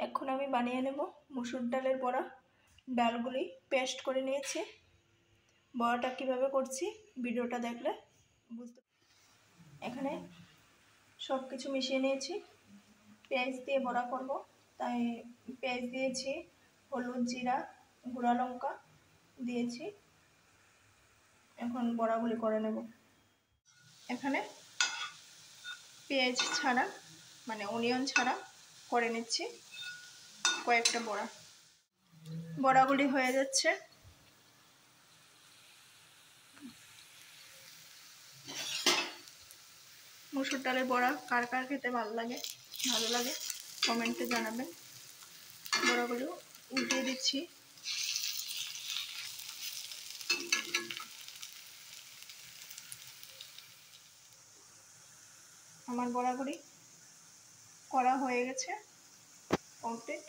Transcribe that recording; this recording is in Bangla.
এখন আমি বানিয়ে নেব মসুর ডালের বড়া। ডালগুলি পেস্ট করে নিয়েছি। বড়াটা কিভাবে করছি ভিডিওটা দেখলে বুঝতে। এখানে সব কিছু মিশিয়ে নিয়েছি। পেঁয়াজ দিয়ে বড়া করব, তাই পেঁয়াজ দিয়েছি, হলুদ, জিরা, গুঁড়া লঙ্কা দিয়েছি। এখন বড়াগুলি করে নেব। এখানে পেঁয়াজ ছাড়া মানে অনিয়ন ছাড়া করে নিচ্ছি কয়েকটা বড়া। বড়াগুলি হয়ে যাচ্ছে। মসুর ডালের বড়া কার কার খেতে ভালো লাগে কমেন্টে জানাবেন। বড়াগুলো উল্টিয়ে দিচ্ছি। আমার বড়াগুলি করা হয়ে গেছে, কমপ্লিট।